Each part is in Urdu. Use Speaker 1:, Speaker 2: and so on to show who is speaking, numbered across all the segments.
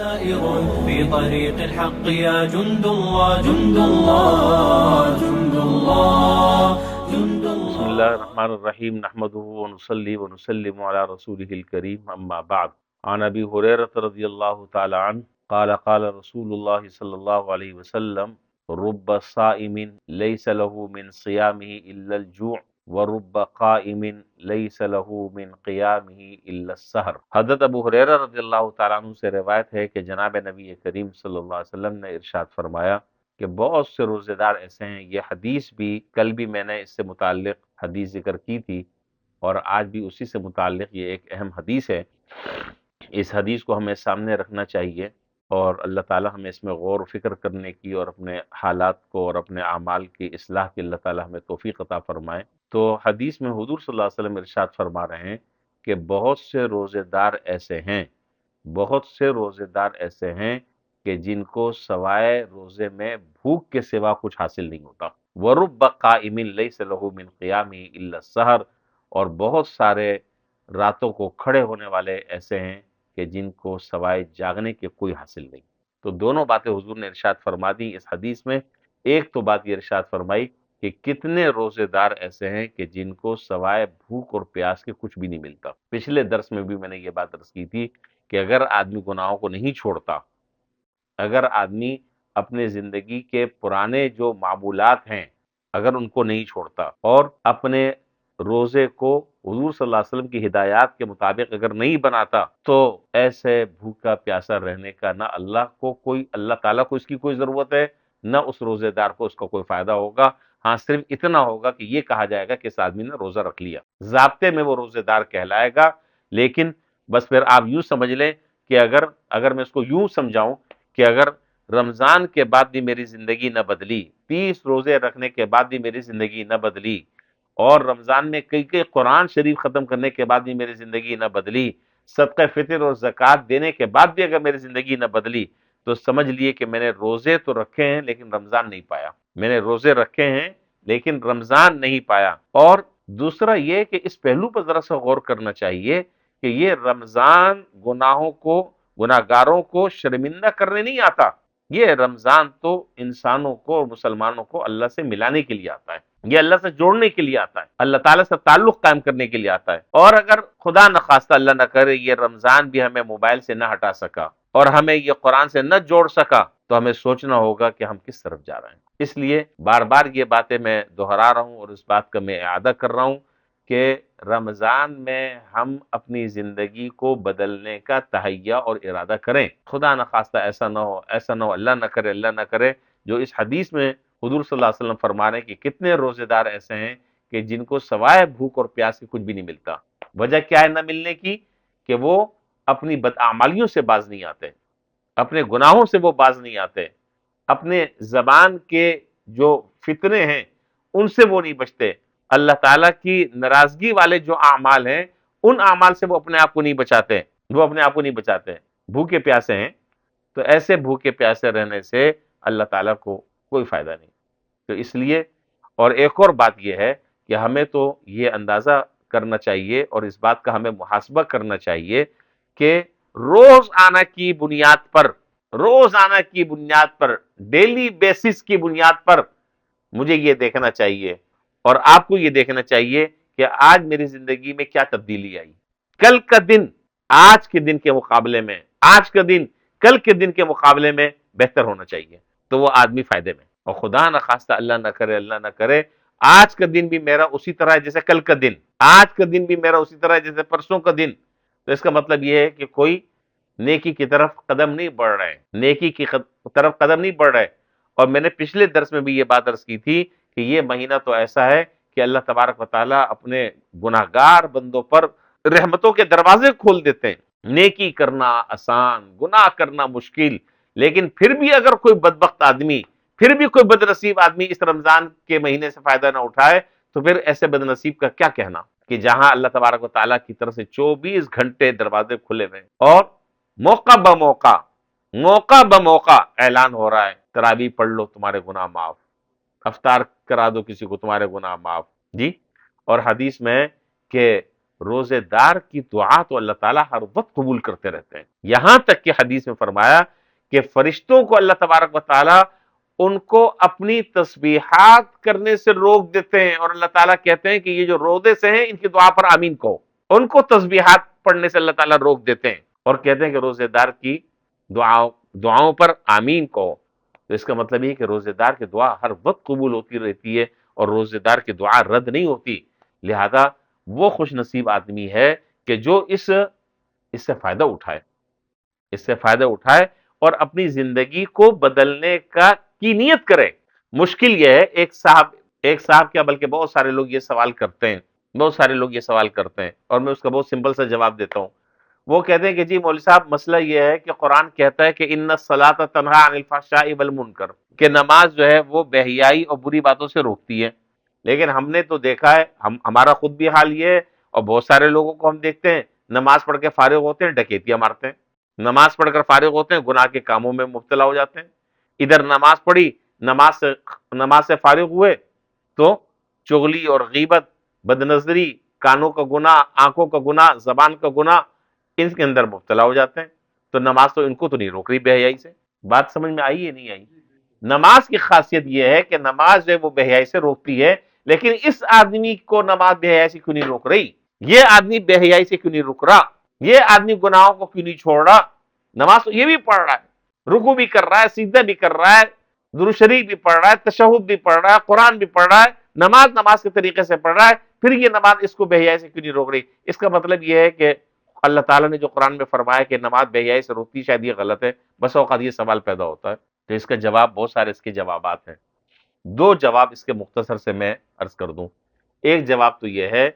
Speaker 1: سائر في طريق الحق يا جند الله جند الله جند الله جند الله.
Speaker 2: بسم اللہ الرحمن الرحیم نحمده ونصلی ونسلم علی رسوله الکریم اما بعد. عن ابی ہریرہ رضی اللہ تعالی عنہ قال قال رسول اللہ صلی اللہ علیہ وسلم رب صائم لیس له من صیامه الا الجوع ورب قائم لیس له من قیامه الا السحر. حضرت ابو ہریرہ رضی اللہ تعالیٰ عنہ سے روایت ہے کہ جناب نبی کریم صلی اللہ علیہ وسلم نے ارشاد فرمایا کہ بہت سے روزے دار ایسے ہیں. یہ حدیث بھی کل بھی میں نے اس سے متعلق حدیث ذکر کی تھی اور آج بھی اسی سے متعلق یہ ایک اہم حدیث ہے. اس حدیث کو ہمیں سامنے رکھنا چاہیے اور اللہ تعالی ہمیں اس میں غور و فکر کرنے کی اور اپنے حالات کو اور اپنے اعمال کی اصلاح کی اللہ تعالی ہمیں توفیق عطا فرمائے. تو حدیث میں حضور صلی اللہ علیہ وسلم ارشاد فرما رہے ہیں کہ بہت سے روزے دار ایسے ہیں، بہت سے روزے دار ایسے ہیں کہ جن کو سوائے روزے میں بھوک کے سوا کچھ حاصل نہیں ہوتا. وَرُبَّ قَائِمٍ لَيْسَ لَهُ مِنْ قِيَامِهِ إِلَّا السَّحَرُ. اور بہت سارے راتوں کو کھڑے ہونے والے ایسے ہیں کہ جن کو سوائے جاگنے کے کوئی حاصل نہیں. تو دونوں باتیں حضور نے ارشاد فرما دی اس حدیث میں. ایک تو بات یہ ارشاد فرمائی کہ کتنے روزے دار ایسے ہیں کہ جن کو سوائے بھوک اور پیاس کے کچھ بھی نہیں ملتا. پچھلے درس میں بھی میں نے یہ بات عرض کی تھی کہ اگر آدمی گناہوں کو نہیں چھوڑتا، اگر آدمی اپنے زندگی کے پرانے جو معمولات ہیں اگر ان کو نہیں چھوڑتا اور اپنے روزے کو حضور صلی اللہ علیہ وسلم کی ہدایات کے مطابق اگر نہیں بناتا تو ایسے بھوکا پیاسا رہنے کا نہ اللہ تعالیٰ کو اس کی کوئی ضرورت ہے، نہ اس روزے دار کو اس کا کوئی فائدہ ہوگا. ہاں صرف اتنا ہوگا کہ یہ کہا جائے گا کہ اس آدمی نے روزہ رکھ لیا، ضابطے میں وہ روزے دار کہلائے گا. لیکن بس پھر آپ یوں سمجھ لیں کہ اگر میں اس کو یوں سمجھاؤں کہ اگر رمضان کے بعد بھی میری زندگی نہ بدلی، 30 روزے رکھنے کے بعد بھی میری زندگی نہ بدلی، اور رمضان میں کئی قرآن شریف ختم کرنے کے بعد بھی میری زندگی نہ بدلی، صدقہ فطر اور زکوٰۃ دینے کے بعد بھی اگر میری زندگی نہ بدلی، تو سمجھ لیے کہ میں نے روزے تو رکھے ہیں لیکن رمضان نہیں پایا. میں نے روزے رکھے ہیں لیکن رمضان نہیں پایا. اور دوسرا یہ کہ اس پہلو پر ذرا سا غور کرنا چاہیے کہ یہ رمضان گناہگاروں کو شرمندہ کرنے نہیں آتا. یہ رمضان تو انسانوں کو اور مسلمانوں کو اللہ سے ملانے کے لیے آتا ہے، یہ اللہ سے جوڑنے کے لیے آتا ہے، اللہ تعالیٰ سے تعلق قائم کرنے کے لیے آتا ہے. اور اگر خدا نخواستہ اللہ نہ کرے یہ رمضان بھی ہمیں موبائل سے نہ ہٹا سکا اور ہمیں یہ قرآن سے نہ جوڑ سکا تو ہمیں سوچنا ہوگا کہ ہم کس طرف جا رہے ہیں. اس لیے بار بار یہ باتیں میں دہرا رہا ہوں اور اس بات کا میں اعادہ کر رہا ہوں کہ رمضان میں ہم اپنی زندگی کو بدلنے کا تہیہ اور ارادہ کریں. خدا نخواستہ ایسا نہ ہو اللہ نہ کرے جو اس حدیث میں حضور صلی اللہ علیہ وسلم فرما رہے ہیں کہ کتنے روزے دار ایسے ہیں کہ جن کو سوائے بھوک اور پیاس کے کچھ بھی نہیں ملتا. وجہ کیا ہے نہ ملنے کی؟ کہ وہ اپنی بدعمالیوں سے باز نہیں آتے، اپنے گناہوں سے وہ باز نہیں آتے، اپنے زبان کے جو فتنے ہیں ان سے وہ نہیں بچتے، اللہ تعالیٰ کی ناراضگی والے جو اعمال ہیں ان اعمال سے وہ اپنے آپ کو نہیں بچاتے. بھوکے پیاسے ہیں تو ایسے بھوکے پیاسے رہنے سے اللہ تعالیٰ کو کوئی فائدہ نہیں. تو اس لیے اور ایک اور بات یہ ہے کہ ہمیں تو یہ اندازہ کرنا چاہیے اور اس بات کا ہمیں محاسبہ کرنا چاہیے کہ روزانہ کی بنیاد پر ڈیلی بیسس کی بنیاد پر مجھے یہ دیکھنا چاہیے اور آپ کو یہ دیکھنا چاہیے کہ آج میری زندگی میں کیا تبدیلی آئی. کل کا دن آج کے دن کے مقابلے میں، آج کا دن کل کے دن کے مقابلے میں بہتر ہونا چاہیے تو وہ آدمی فائدے میں. اور خدا نخواستہ اللہ نہ کرے آج کا دن بھی میرا اسی طرح ہے جیسے کل کا دن، آج کا دن بھی میرا اسی طرح ہے جیسے پرسوں کا دن، تو اس کا مطلب یہ ہے کہ کوئی نیکی کی طرف قدم نہیں بڑھ رہے. اور میں نے پچھلے درس میں بھی یہ بات عرض کی تھی کہ یہ مہینہ تو ایسا ہے کہ اللہ تبارک و تعالیٰ اپنے گناہگار بندوں پر رحمتوں کے دروازے کھول دیتے ہیں. نیکی کرنا آسان، گناہ کرنا مشکل، لیکن پھر بھی اگر کوئی بدبخت آدمی، پھر بھی کوئی بدنصیب آدمی اس رمضان کے مہینے سے فائدہ نہ اٹھائے تو پھر ایسے بدنصیب کا کیا کہنا کہ جہاں اللہ تبارک و تعالیٰ کی طرف سے 24 گھنٹے دروازے کھلے ہوئے اور موقع بموقع اعلان ہو رہا ہے تراویح پڑھ لو تمہارے گناہ معاف، افطار کرا دو کسی کو تمہارے گناہ معاف. جی اور حدیث میں کہ روزے دار کی دعا تو اللہ تعالیٰ ہر وقت قبول کرتے رہتے ہیں، یہاں تک کہ حدیث میں فرمایا کہ فرشتوں کو اللہ تبارک و تعالیٰ ان کو اپنی تسبیحات کرنے سے روک دیتے ہیں، اور اللہ تعالیٰ کہتے ہیں کہ یہ جو روزے سے ہیں ان کی دعا پر آمین کہو، ان کو تسبیحات پڑھنے سے اللہ تعالیٰ روک دیتے ہیں اور کہتے ہیں کہ روزے دار کی دعاؤں پر آمین کہو۔ تو اس کا مطلب یہ کہ روزے دار کی دعا ہر وقت قبول ہوتی رہتی ہے اور روزے دار کی دعا رد نہیں ہوتی، لہذا وہ خوش نصیب آدمی ہے کہ جو اس سے فائدہ اٹھائے، اس سے فائدہ اٹھائے اور اپنی زندگی کو بدلنے کی نیت کرے۔ مشکل یہ ہے، ایک صاحب کیا بلکہ بہت سارے لوگ یہ سوال کرتے ہیں، بہت سارے لوگ یہ سوال کرتے ہیں اور میں اس کا بہت سمپل سا جواب دیتا ہوں۔ وہ کہتے ہیں کہ جی مولوی صاحب مسئلہ یہ ہے کہ قرآن کہتا ہے کہ ان الصلاۃ تنہی عن الفحشاء والمنکر، کہ نماز جو ہے وہ بے حیائی اور بری باتوں سے روکتی ہے، لیکن ہم نے تو دیکھا ہے، ہمارا خود بھی حال یہ ہے اور بہت سارے لوگوں کو ہم دیکھتے ہیں، نماز پڑھ کے فارغ ہوتے ہیں ڈکیتیاں مارتے ہیں، نماز پڑھ کر فارغ ہوتے ہیں گناہ کے کاموں میں مبتلا ہو جاتے ہیں، ادھر نماز پڑھی، نماز سے فارغ ہوئے تو چغلی اور غیبت، بد نظری، کانوں کا گناہ، آنکھوں کا گناہ، زبان کا گناہ، ان کے اندر مبتلا ہو جاتے ہیں۔ تو نماز تو ان کو تو نہیں روک رہی بے حیائی سے۔ بات سمجھ میں آئی ہے نہیں آئی؟ نماز کی خاصیت یہ ہے کہ نماز جو ہے وہ بے حیائی سے روکتی ہے، لیکن اس آدمی کو نماز بے حیائی سے کیوں نہیں روک رہی؟ یہ آدمی بے حیائی سے کیوں نہیں رک رہا؟ یہ آدمی گناہوں کو کیوں نہیں چھوڑ رہا؟ نماز تو یہ بھی پڑھ رہا ہے، رکوع بھی کر رہا ہے، سجدہ بھی کر رہا ہے، درود شریف بھی پڑھ رہا ہے، تشہد بھی پڑھ رہا ہے، قرآن بھی پڑھ رہا ہے، نماز کے طریقے سے پڑھ رہا ہے، پھر یہ نماز اس کو بے حیائی سے کیوں نہیں روک رہی؟ اس کا مطلب یہ ہے کہ اللہ تعالیٰ نے جو قرآن میں فرمایا کہ نماز بے حیائی سے روکتی، شاید یہ غلط ہے۔ بس اوقات یہ سوال پیدا ہوتا ہے، تو اس کا جواب بہت سارے اس کے جوابات ہیں۔ دو جواب اس کے مختصر سے میں عرض کر دوں۔ ایک جواب تو یہ ہے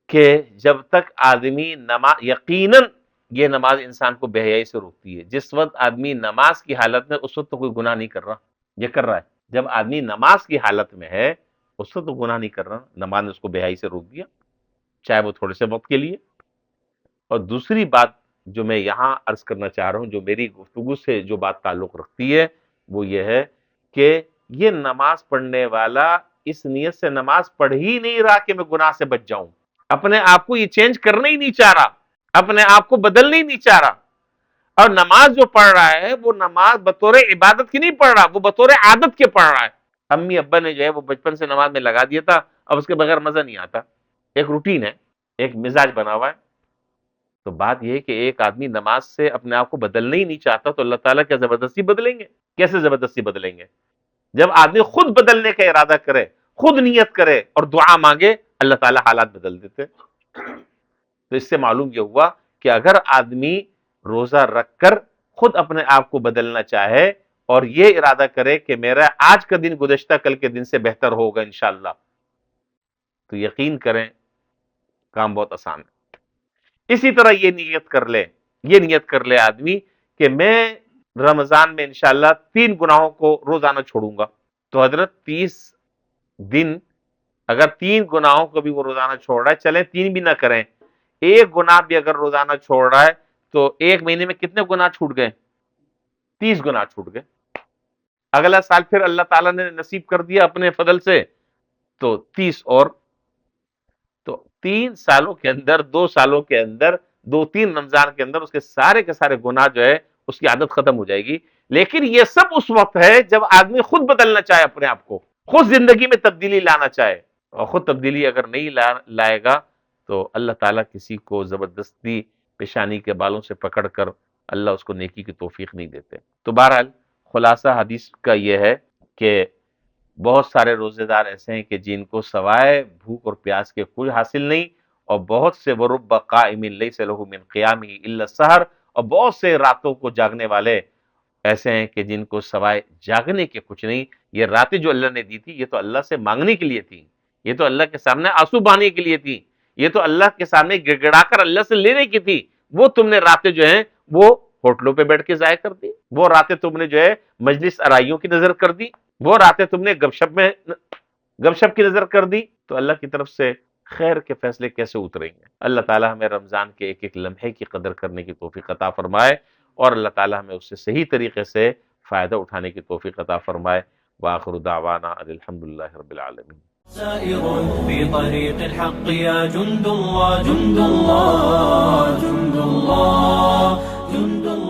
Speaker 2: کہ جب تک آدمی یقیناً یہ نماز انسان کو بے حیائی سے روکتی ہے۔ جس وقت آدمی نماز کی حالت میں، اس وقت تو کوئی گناہ نہیں کر رہا، یہ کر رہا ہے۔ جب آدمی نماز کی حالت میں ہے اس وقت تو گناہ نہیں کر رہا، نماز نے اس کو بے حیائی سے روک دیا، چاہے وہ تھوڑے سے وقت کے لیے۔ اور دوسری بات جو میں یہاں عرض کرنا چاہ رہا ہوں، جو میری گفتگو سے جو بات تعلق رکھتی ہے، وہ یہ ہے کہ یہ نماز پڑھنے والا اس نیت سے نماز پڑھ ہی نہیں رہا کہ میں گناہ سے بچ جاؤں، اپنے آپ کو یہ چینج کرنا ہی نہیں چاہ رہا، اپنے آپ کو بدلنا ہی نہیں چاہ رہا۔ اور نماز جو پڑھ رہا ہے وہ نماز بطور عبادت کی نہیں پڑھ رہا، وہ بطور عادت کے پڑھ رہا ہے۔ امی ابا نے جو ہے وہ بچپن سے نماز میں لگا دیا تھا، اب اس کے بغیر مزہ نہیں آتا، ایک روٹین ہے، ایک مزاج بنا ہوا ہے۔ تو بات یہ ہے کہ ایک آدمی نماز سے اپنے آپ کو بدلنا ہی نہیں چاہتا تو اللہ تعالیٰ کیا زبردستی بدلیں گے؟ کیسے زبردستی بدلیں گے؟ جب آدمی خود بدلنے کا ارادہ کرے، خود نیت کرے اور دعا مانگے، اللہ تعالیٰ حالات بدل دیتے۔ تو اس سے معلوم یہ ہوا کہ اگر آدمی روزہ رکھ کر خود اپنے آپ کو بدلنا چاہے اور یہ ارادہ کرے کہ میرا آج کا دن گزشتہ کل کے دن سے بہتر ہوگا انشاءاللہ، تو یقین کریں کام بہت آسان ہے۔ اسی طرح یہ نیت کر لے آدمی کہ میں رمضان میں انشاءاللہ 3 گناہوں کو روزانہ چھوڑوں گا، تو حضرت 30 دن اگر 3 گناہوں کو بھی وہ روزانہ چھوڑ رہا ہے، چلیں 3 بھی نہ کریں، ایک گناہ بھی اگر روزانہ چھوڑ رہا ہے تو ایک مہینے میں کتنے گناہ چھوٹ گئے؟ 30 گناہ چھوٹ گئے۔ اگلا سال پھر اللہ تعالیٰ نے نصیب کر دیا اپنے فضل سے تو 30 اور، تو 3 سالوں کے اندر، 2 سالوں کے اندر، 2-3 رمضان کے اندر اس کے سارے گناہ جو ہے اس کی عادت ختم ہو جائے گی۔ لیکن یہ سب اس وقت ہے جب آدمی خود بدلنا چاہے اپنے آپ کو، خود زندگی میں تبدیلی لانا چاہے، اور خود تبدیلی اگر نہیں لائے گا تو اللہ تعالیٰ کسی کو زبردستی پیشانی کے بالوں سے پکڑ کر اللہ اس کو نیکی کی توفیق نہیں دیتے۔ تو بہرحال خلاصہ حدیث کا یہ ہے کہ بہت سارے روزے دار ایسے ہیں کہ جن کو سوائے بھوک اور پیاس کے کوئی حاصل نہیں، اور بہت سے وَرُبَّ قَائِمٍ لَيْسَ لَهُ مِنْ قِيَامِهِ إِلَّا السَّحَرُ، اور بہت سے راتوں کو جاگنے والے ایسے ہیں کہ جن کو سوائے جاگنے کے کچھ نہیں۔ یہ راتیں جو اللہ نے دی تھی یہ تو اللہ سے مانگنے کے لیے تھی، یہ تو اللہ کے سامنے آنسو بہانے کے لیے تھی، یہ تو اللہ کے سامنے گڑ گڑا کر اللہ سے لینے کی تھی۔ وہ تم نے راتیں جو ہیں وہ ہوٹلوں پہ بیٹھ کے ضائع کر دی، وہ راتیں تم نے جو ہے مجلس ارائیوں کی نظر کر دی، وہ راتیں تم نے گپ شپ کی نظر کر دی۔ تو اللہ کی طرف سے خیر کے فیصلے کیسے اتریں گے؟ اللہ تعالیٰ ہمیں رمضان کے ایک ایک لمحے کی قدر کرنے کی توفیق عطا فرمائے، اور اللہ تعالیٰ ہمیں اس سے صحیح طریقے سے فائدہ اٹھانے کی توفیق عطا فرمائے۔ وآخر دعوانا الحمدللہ رب العالمین۔
Speaker 1: سائر في طريق الحق يا جند الله جند الله جند الله جند الله